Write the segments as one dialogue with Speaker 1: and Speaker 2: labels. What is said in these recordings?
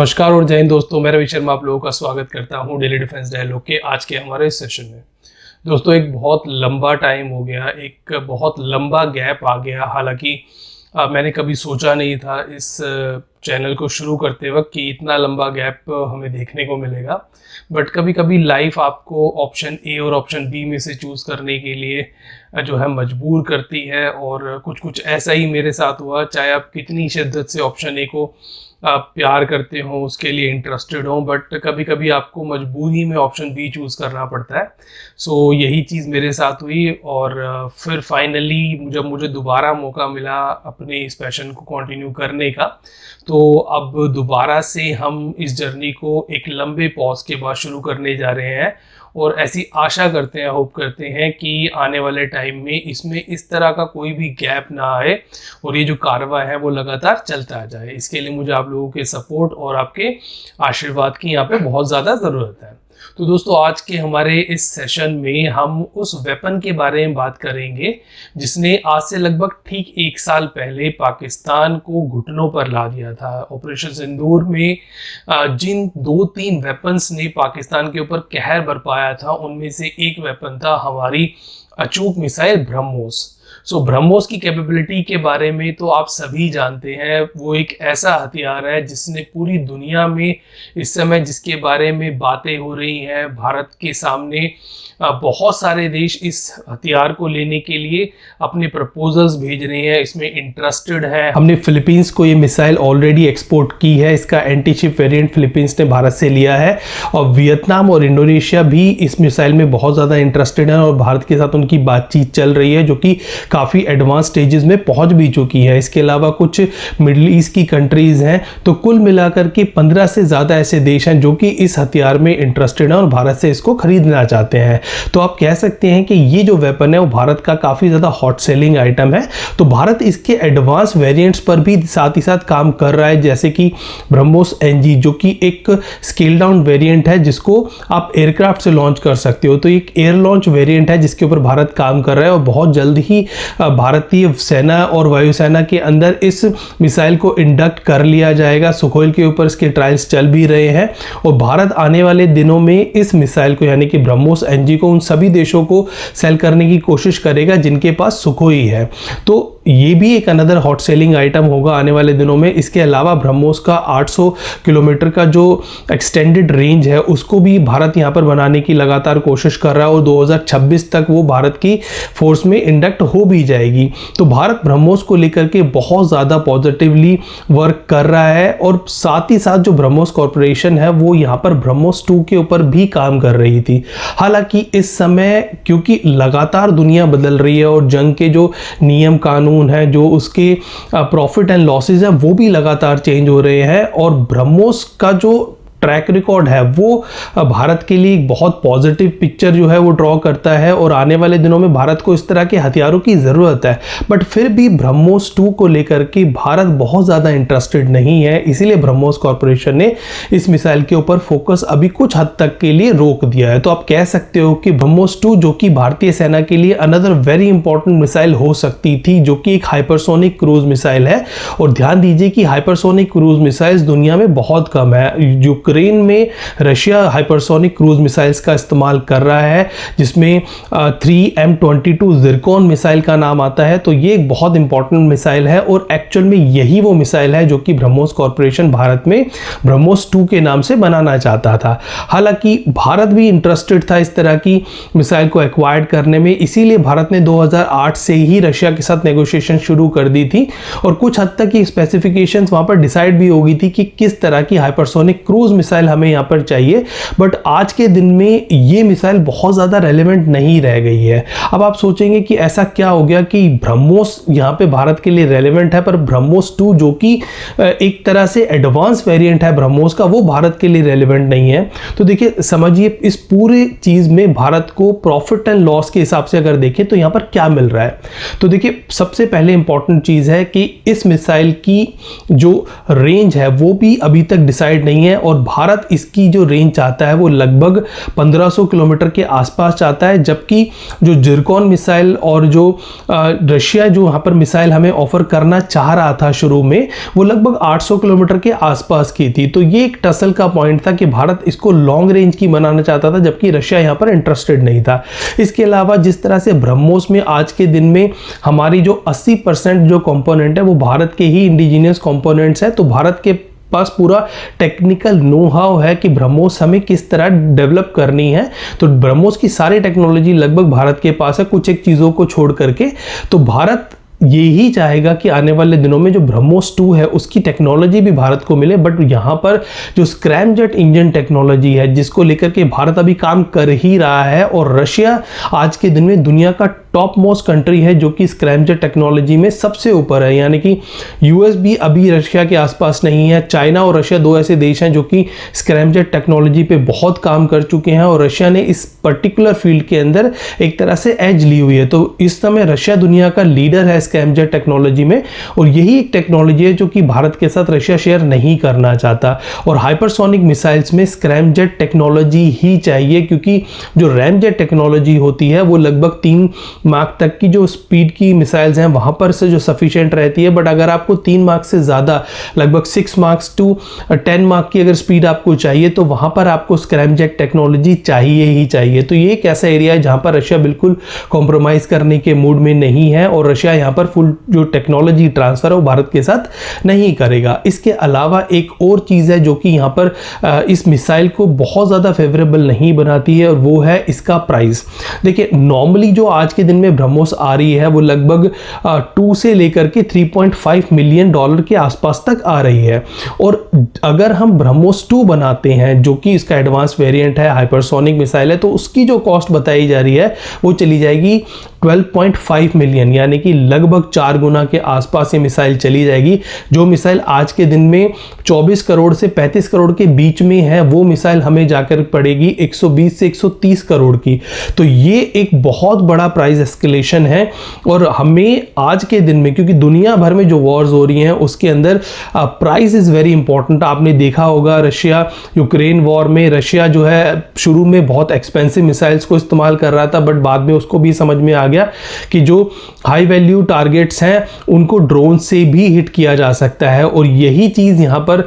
Speaker 1: नमस्कार और जय हिंद दोस्तों, मैं रवि शर्मा आप लोगों का स्वागत करता हूं डेली डिफेंस डायलॉग के आज के हमारे सेशन में। दोस्तों, एक बहुत लंबा टाइम हो गया, एक बहुत लंबा गैप आ गया। हालांकि मैंने कभी सोचा नहीं था इस चैनल को शुरू करते वक्त कि इतना लंबा गैप हमें देखने को मिलेगा। बट कभी कभी लाइफ आपको ऑप्शन ए और ऑप्शन बी में से चूज़ करने के लिए जो है मजबूर करती है, और कुछ कुछ ऐसा ही मेरे साथ हुआ। चाहे आप कितनी शिद्दत से ऑप्शन ए को आप प्यार करते हो, उसके लिए इंटरेस्टेड हो, बट कभी कभी आपको मजबूरी में ऑप्शन बी चूज़ करना पड़ता है। सो यही चीज़ मेरे साथ हुई, और फिर फाइनली जब मुझे दोबारा मौका मिला अपने इस पैशन को कंटिन्यू करने का, तो अब दोबारा से हम इस जर्नी को एक लंबे पॉज के बाद शुरू करने जा रहे हैं। और ऐसी आशा करते हैं, होप करते हैं कि आने वाले टाइम में इसमें इस तरह का कोई भी गैप ना आए और ये जो कारवां है वो लगातार चलता जाए। इसके लिए मुझे आप लोगों के सपोर्ट और आपके आशीर्वाद की यहाँ पे बहुत ज़्यादा ज़रूरत है। तो दोस्तों, आज के हमारे इस सेशन में हम उस वेपन के बारे में बात करेंगे जिसने आज से लगभग ठीक 1 साल पहले पाकिस्तान को घुटनों पर ला दिया था। ऑपरेशन सिंदूर में जिन 2-3 वेपन्स ने पाकिस्तान के ऊपर कहर बरपाया था, उनमें से एक वेपन था हमारी अचूक मिसाइल ब्रह्मोस। ब्रह्मोस की कैपेबिलिटी के बारे में तो आप सभी जानते हैं। वो एक ऐसा हथियार है जिसने पूरी दुनिया में इस समय जिसके बारे में बातें हो रही हैं, भारत के सामने बहुत सारे देश इस हथियार को लेने के लिए अपने प्रपोजल्स भेज रहे हैं, इसमें इंटरेस्टेड है। हमने फिलीपींस को ये मिसाइल ऑलरेडी एक्सपोर्ट की है। इसका एंटी शिप वेरिएंट फिलीपींस ने भारत से लिया है, और वियतनाम और इंडोनेशिया भी इस मिसाइल में बहुत ज़्यादा इंटरेस्टेड है, और भारत के साथ उनकी बातचीत चल रही है जो कि काफ़ी एडवांस स्टेजेस में पहुंच भी चुकी है। इसके अलावा कुछ मिडल ईस्ट की कंट्रीज़ हैं। तो कुल मिलाकर के 15 से ज़्यादा ऐसे देश हैं जो कि इस हथियार में इंटरेस्टेड हैं और भारत से इसको खरीदना चाहते हैं। तो आप कह सकते हैं कि ये जो वेपन है वो भारत का काफ़ी ज़्यादा हॉट सेलिंग आइटम है। तो भारत इसके एडवांस वेरिएंट्स पर भी साथ ही साथ काम कर रहा है, जैसे कि ब्रह्मोस एनजी, जो कि एक स्केल डाउन वेरिएंट है जिसको आप एयरक्राफ्ट से लॉन्च कर सकते हो। तो एक एयर लॉन्च वेरिएंट है जिसके ऊपर भारत काम कर रहा है, और बहुत जल्द ही भारतीय सेना और वायुसेना के अंदर इस मिसाइल को इंडक्ट कर लिया जाएगा। सुखोई के ऊपर इसके ट्रायल्स चल भी रहे हैं, और भारत आने वाले दिनों में इस मिसाइल को यानी कि ब्रह्मोस एनजी को उन सभी देशों को सेल करने की कोशिश करेगा जिनके पास सुखोई है। तो ये भी एक अनदर हॉट सेलिंग आइटम होगा आने वाले दिनों में। इसके अलावा ब्रह्मोस का 800 किलोमीटर का जो एक्सटेंडेड रेंज है उसको भी भारत यहाँ पर बनाने की लगातार कोशिश कर रहा है, और 2026 तक वो भारत की फोर्स में इंडक्ट हो भी जाएगी। तो भारत ब्रह्मोस को लेकर के बहुत ज़्यादा पॉजिटिवली वर्क कर रहा है, और साथ ही साथ जो ब्रह्मोस कॉरपोरेशन है वो यहाँ पर ब्रह्मोस 2 के ऊपर भी काम कर रही थी। हालांकि इस समय क्योंकि लगातार दुनिया बदल रही है और जंग के जो नियम कानून है, जो उसके प्रॉफिट एंड लॉसेस हैं, वो भी लगातार चेंज हो रहे हैं, और ब्रह्मोस का जो ट्रैक रिकॉर्ड है वो भारत के लिए एक बहुत पॉजिटिव पिक्चर जो है वो ड्रॉ करता है, और आने वाले दिनों में भारत को इस तरह के हथियारों की ज़रूरत है। बट फिर भी ब्रह्मोस 2 को लेकर के भारत बहुत ज़्यादा इंटरेस्टेड नहीं है, इसीलिए ब्रह्मोस कॉरपोरेशन ने इस मिसाइल के ऊपर फोकस अभी कुछ हद तक के लिए रोक दिया है। तो आप कह सकते हो कि ब्रह्मोस 2 जो कि भारतीय सेना के लिए अनदर वेरी इंपॉर्टेंट मिसाइल हो सकती थी, जो कि एक हाइपरसोनिक क्रूज मिसाइल है। और ध्यान दीजिए कि हाइपरसोनिक क्रूज मिसाइल्स दुनिया में बहुत कम है। यूक्रेन में रशिया हाइपरसोनिक क्रूज मिसाइल्स का इस्तेमाल कर रहा है, जिसमें 3M22 जिरकॉन मिसाइल का नाम आता है। तो ये एक बहुत इंपॉर्टेंट मिसाइल है, और एक्चुअल में यही वो मिसाइल है जो कि ब्रह्मोस कॉरपोरेशन भारत में ब्रह्मोस 2 के नाम से बनाना चाहता था। हालांकि भारत भी इंटरेस्टेड था इस तरह की मिसाइल को एक्वायर्ड करने में, इसीलिए भारत ने 2008 से ही रशिया के साथ नेगोशिएशन शुरू कर दी थी, और कुछ हद तक ये स्पेसिफिकेशंस वहां पर डिसाइड भी हो गई थी कि किस तरह की हाइपरसोनिक क्रूज मिसाइल हमें यहाँ पर चाहिए। बट आज के दिन में ये मिसाइल बहुत ज़्यादा रेलेवेंट नहीं रह गई है। अब आप सोचेंगे कि ऐसा क्या हो गया कि ब्रह्मोस यहाँ पे भारत के लिए रेलेवेंट है, पर ब्रह्मोस 2 जो कि एक तरह से एडवांस वेरिएंट है ब्रह्मोस का, वो भारत के लिए रेलेवेंट नहीं है। तो देखिए, समझिए इस पूरे चीज़ में भारत को प्रॉफिट एंड लॉस के हिसाब से अगर देखें तो यहाँ पर क्या मिल रहा है। तो देखिए, सबसे पहले इंपॉर्टेंट चीज़ है कि इस मिसाइल की जो रेंज है वो भी अभी तक डिसाइड नहीं है, और भारत इसकी जो रेंज चाहता है वो लगभग 1500 किलोमीटर के आसपास चाहता है, जबकि जो जिरकॉन मिसाइल और जो रशिया जो वहाँ पर मिसाइल हमें ऑफर करना चाह रहा था शुरू में, वो लगभग 800 किलोमीटर के आसपास की थी। तो ये एक टसल का पॉइंट था कि भारत इसको लॉन्ग रेंज की बनाना चाहता था, जबकि रशिया यहाँ पर इंटरेस्टेड नहीं था। इसके अलावा जिस तरह से ब्रह्मोस में आज के दिन में हमारी जो 80% जो कंपोनेंट है वो भारत के ही इंडिजिनियस कंपोनेंट्स है, तो भारत के पास पूरा टेक्निकल नो हाउ है कि ब्रह्मोस हमें किस तरह डेवलप करनी है। तो ब्रह्मोस की सारी टेक्नोलॉजी लगभग भारत के पास है, कुछ एक चीज़ों को छोड़ करके। तो भारत यही चाहेगा कि आने वाले दिनों में जो ब्रह्मोस 2 है उसकी टेक्नोलॉजी भी भारत को मिले, बट यहाँ पर जो स्क्रैमजेट इंजन टेक्नोलॉजी है जिसको लेकर के भारत अभी काम कर ही रहा है, और रशिया आज के दिन में दुनिया का टॉप मोस्ट कंट्री है जो कि स्क्रैमजेट टेक्नोलॉजी में सबसे ऊपर है। यानी कि यूएस भी अभी रशिया के आसपास नहीं है। चाइना और रशिया दो ऐसे देश हैं जो कि स्क्रैमजेट टेक्नोलॉजी पे बहुत काम कर चुके हैं, और रशिया ने इस पर्टिकुलर फील्ड के अंदर एक तरह से एज ली हुई है। तो इस समय रशिया दुनिया का लीडर है स्क्रैमजेट टेक्नोलॉजी में, और यही एक टेक्नोलॉजी है जो कि भारत के साथ रशिया शेयर नहीं करना चाहता। और हाइपरसोनिक मिसाइल्स में स्क्रैमजेट टेक्नोलॉजी ही चाहिए, क्योंकि जो रैमजेट टेक्नोलॉजी होती है वो लगभग 3 मार्क तक की जो स्पीड की मिसाइल्स हैं वहां पर से जो सफिशिएंट रहती है। बट अगर आपको 3 मार्क से ज़्यादा लगभग 6 मार्क्स टू 10 मार्क की अगर स्पीड आपको चाहिए तो वहां पर आपको स्क्रैमजेट टेक्नोलॉजी चाहिए ही चाहिए। तो ये एक ऐसा एरिया है जहां पर रशिया बिल्कुल कॉम्प्रोमाइज़ करने के मूड में नहीं है, और रशिया यहाँ पर फुल जो टेक्नोलॉजी ट्रांसफ़र है वो भारत के साथ नहीं करेगा। इसके अलावा एक और चीज़ है जो कि यहाँ पर इस मिसाइल को बहुत ज़्यादा फेवरेबल नहीं बनाती है, और वो है इसका प्राइस। देखिए, नॉर्मली जो आज के दिन में ब्रह्मोस आ रही है वो लगभग 2 से लेकर के 3.5 मिलियन डॉलर के आसपास तक आ रही है। और अगर हम ब्रह्मोस 2 बनाते हैं जो कि इसका एडवांस वेरिएंट है, हाइपरसोनिक मिसाइल है, तो उसकी जो कॉस्ट बताई जा रही है वो चली जाएगी 12.5 मिलियन, यानी कि लगभग 4 गुना के आसपास ये मिसाइल चली जाएगी। जो मिसाइल आज के दिन में 24 करोड़ से 35 करोड़ के बीच में है, वो मिसाइल हमें जाकर पड़ेगी 120 से 130 करोड़ की। तो ये एक बहुत बड़ा प्राइस एस्केलेशन है, और हमें आज के दिन में, क्योंकि दुनिया भर में जो वॉर्स हो रही हैं उसके अंदर प्राइस इज़ वेरी इंपॉर्टेंट। आपने देखा होगा रशिया यूक्रेन वॉर में रशिया जो है शुरू में बहुत एक्सपेंसिव मिसाइल्स को इस्तेमाल कर रहा था, बट बाद में उसको भी समझ में आ गया कि जो हाई वैल्यू टारगेट्स हैं उनको ड्रोन से भी हिट किया जा सकता है। और यही चीज़ यहाँ पर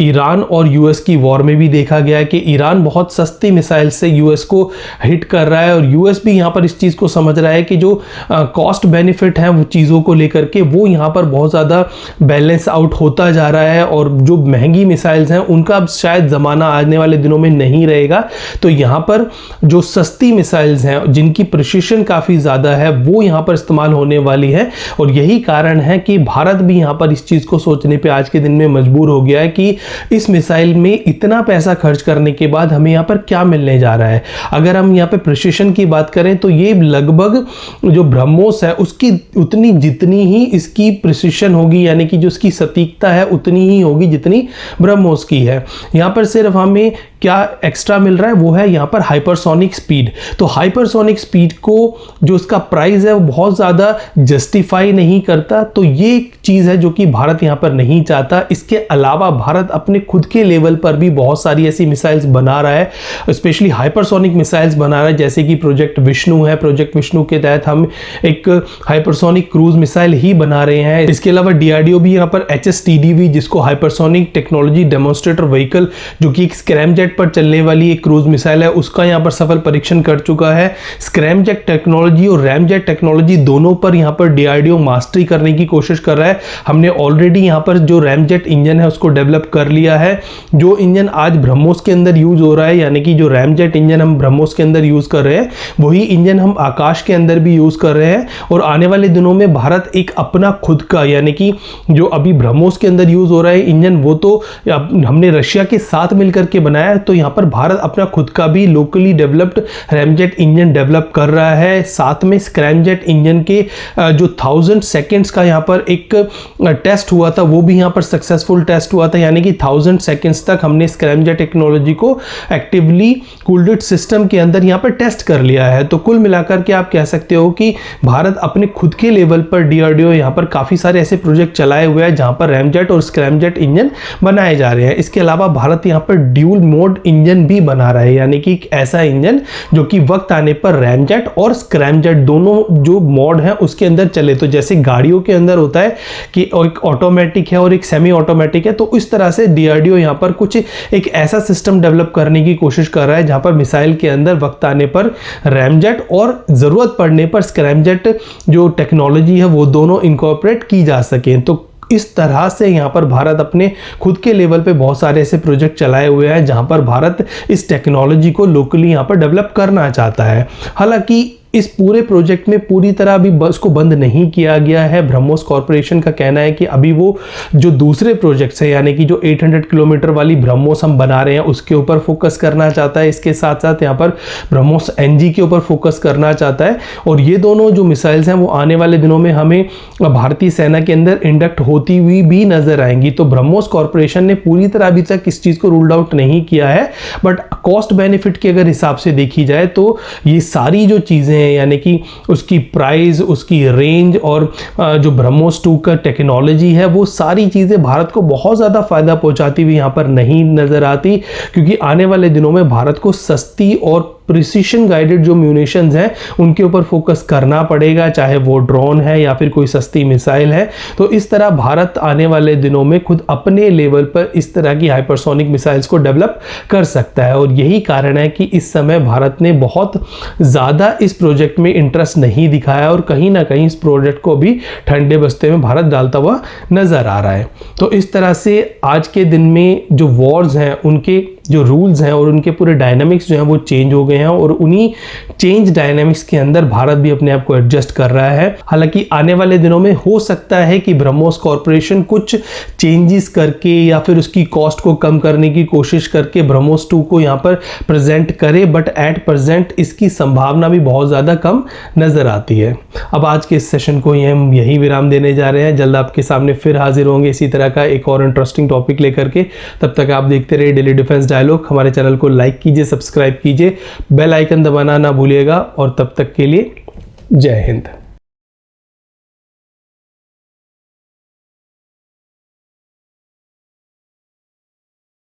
Speaker 1: ईरान और यूएस की वॉर में भी देखा गया है कि ईरान बहुत सस्ती मिसाइल से यूएस को हिट कर रहा है, और यूएस भी यहाँ पर इस चीज़ को समझ रहा है कि जो कॉस्ट बेनिफिट है वो चीज़ों को लेकर के वो यहाँ पर बहुत ज़्यादा बैलेंस आउट होता जा रहा है, और जो महंगी मिसाइल्स हैं उनका अब शायद ज़माना आने वाले दिनों में नहीं रहेगा। तो यहाँ पर जो सस्ती मिसाइल्स हैं जिनकी प्रिसिशन काफ़ी ज़्यादा है वो यहाँ पर इस्तेमाल होने वाली है, और यही कारण है कि भारत भी यहाँ पर इस चीज़ को सोचने पे आज के दिन में मजबूर हो गया है कि इस मिसाइल में इतना पैसा खर्च करने के बाद हमें यहाँ पर क्या मिलने जा रहा है। अगर हम यहाँ पे प्रिसिशन की बात करें तो ये लगभग जो ब्रह्मोस है उसकी उतनी जितनी ही इसकी प्रिसिशन होगी, यानी कि जो इसकी सटीकता है उतनी ही होगी जितनी ब्रह्मोस की है। यहाँ पर सिर्फ हमें क्या एक्स्ट्रा मिल रहा है वो है यहाँ पर हाइपरसोनिक स्पीड। तो हाइपरसोनिक स्पीड को जो उसका प्राइस है वो बहुत ज़्यादा जस्टिफाई नहीं करता, तो ये एक चीज़ है जो कि भारत यहाँ पर नहीं चाहता। इसके अलावा भारत अपने खुद के लेवल पर भी बहुत सारी ऐसी मिसाइल्स बना रहा है, स्पेशली हाइपरसोनिक मिसाइल्स बना रहा है, जैसे कि प्रोजेक्ट विष्णु है। प्रोजेक्ट विष्णु के तहत हम एक हाइपरसोनिक क्रूज मिसाइल ही बना रहे हैं। इसके अलावा डीआरडीओ भी यहाँ पर HSTDV, जिसको हाइपरसोनिक टेक्नोलॉजी डेमोन्स्ट्रेटर व्हीकल, जो कि एक स्क्रैमजेट पर चलने वाली एक क्रूज मिसाइल है, उसका यहाँ पर सफल परीक्षण कर चुका है। स्क्रैमजेट टेक्नोलॉजी और रैमजेट टेक्नोलॉजी दोनों पर यहाँ पर डीआरडीओ मास्टरी करने की कोशिश कर रहा है। हमने ऑलरेडी यहाँ पर जो रैमजेट इंजन है उसको डेवलप कर लिया है। जो इंजन आज ब्रह्मोस के अंदर यूज हो रहा है, यानी कि जो रैमजेट इंजन हम ब्रह्मोस के अंदर यूज कर रहे हैं, वही इंजन हम आकाश के अंदर भी यूज कर रहे हैं। और आने वाले दिनों में भारत एक अपना खुद का, यानी कि जो अभी ब्रह्मोस के अंदर यूज हो रहा है इंजन, वो तो हमने रशिया के साथ मिलकर के बनाया है, तो यहाँ पर भारत अपना खुद का भी locally developed ramjet engine develop कर रहा है। साथ में स्क्रैमजेट इंजन के जो 1000 सेकेंड्स का यहाँ पर एक टेस्ट हुआ था, वो भी यहाँ पर सक्सेसफुल टेस्ट हुआ था, यानी कि 1000 सेकेंड्स तक हमने स्क्रैमजेट टेक्नोलॉजी को एक्टिवली कूल्ड सिस्टम के अंदर यहाँ पर टेस्ट कर लिया है। तो कुल मिलाकर के आप कह सकते हो कि भारत अपने खुद के लेवल पर DRDO यहाँ पर काफ़ी सारे ऐसे प्रोजेक्ट चलाए हुए हैं जहाँ पर रैमजेट और स्क्रैमजेट इंजन बनाए जा रहे हैं। इसके अलावा भारत यहाँ पर ड्यूल मोड इंजन भी बना रहा है, यानी कि एक ऐसा इंजन जो कि वक्त आने पर रैमजेट और स्क्रैमजेट दोनों जो मोड हैं उसके अंदर चले। तो जैसे गाड़ियों के अंदर होता है कि एक ऑटोमेटिक है और एक सेमी ऑटोमेटिक है, तो इस तरह से DRDO यहाँ पर कुछ एक ऐसा सिस्टम डेवलप करने की कोशिश कर रहा है जहाँ पर मिसाइल के अंदर वक्त आने पर रैमजेट और ज़रूरत पड़ने पर स्क्रैमजेट जो टेक्नोलॉजी है वो दोनों इनकॉर्पोरेट की जा सकें। तो इस तरह से यहाँ पर भारत अपने खुद के लेवल पे बहुत सारे ऐसे प्रोजेक्ट चलाए हुए हैं जहाँ पर भारत इस टेक्नोलॉजी को लोकली यहाँ पर डेवलप करना चाहता है। हालांकि इस पूरे प्रोजेक्ट में पूरी तरह अभी उसको बंद नहीं किया गया है। ब्रह्मोस कॉरपोरेशन का कहना है कि अभी वो जो दूसरे प्रोजेक्ट्स है, यानी कि जो 800 किलोमीटर वाली ब्रह्मोस हम बना रहे हैं उसके ऊपर फोकस करना चाहता है। इसके साथ साथ यहाँ पर ब्रह्मोस NG के ऊपर फोकस करना चाहता है। और ये दोनों जो मिसाइल्स हैं वो आने वाले दिनों में हमें भारतीय सेना के अंदर इंडक्ट होती हुई भी नजर आएंगी। तो ब्रह्मोस कॉरपोरेशन ने पूरी तरह अभी तक इस चीज़ को रूल्ड आउट नहीं किया है, बट कॉस्ट बेनिफिट के अगर हिसाब से देखी जाए तो ये सारी जो चीज़ें यानी कि उसकी प्राइस, उसकी रेंज और जो ब्रह्मोस 2 का टेक्नोलॉजी है वो सारी चीज़ें भारत को बहुत ज़्यादा फायदा पहुंचाती हुई यहाँ पर नहीं नज़र आती, क्योंकि आने वाले दिनों में भारत को सस्ती और प्रिसीशन गाइडेड जो म्यूनिशंस हैं उनके ऊपर फोकस करना पड़ेगा, चाहे वो ड्रोन है या फिर कोई सस्ती मिसाइल है। तो इस तरह भारत आने वाले दिनों में खुद अपने लेवल पर इस तरह की हाइपरसोनिक मिसाइल्स को डेवलप कर सकता है। और यही कारण है कि इस समय भारत ने बहुत ज़्यादा इस प्रोजेक्ट में इंटरेस्ट नहीं दिखाया और कहीं ना कहीं इस प्रोजेक्ट को भी ठंडे बस्ते में भारत डालता हुआ नजर आ रहा है। तो इस तरह से आज के दिन में जो वॉर्स हैं उनके जो रूल्स हैं और उनके पूरे डायनामिक्स जो हैं वो चेंज हो गए हैं और उन्हीं चेंज डायनामिक्स के अंदर भारत भी अपने आप को एडजस्ट कर रहा है। हालांकि आने वाले दिनों में हो सकता है कि ब्रह्मोस कॉरपोरेशन कुछ चेंजेस करके या फिर उसकी कॉस्ट को कम करने की कोशिश करके ब्रह्मोस 2 को यहाँ पर प्रेजेंट करे, बट एट प्रेजेंट इसकी संभावना भी बहुत ज़्यादा कम नज़र आती है। अब आज के इस सेशन को हम यही विराम देने जा रहे हैं। जल्द आपके सामने फिर हाजिर होंगे इसी तरह का एक और इंटरेस्टिंग टॉपिक लेकर के। तब तक आप देखते रहिए डेली डिफेंस डायलॉग। हमारे चैनल को लाइक कीजिए, सब्सक्राइब कीजिए, बेल आइकन दबाना ना भूलिएगा और तब तक के लिए जय हिंद।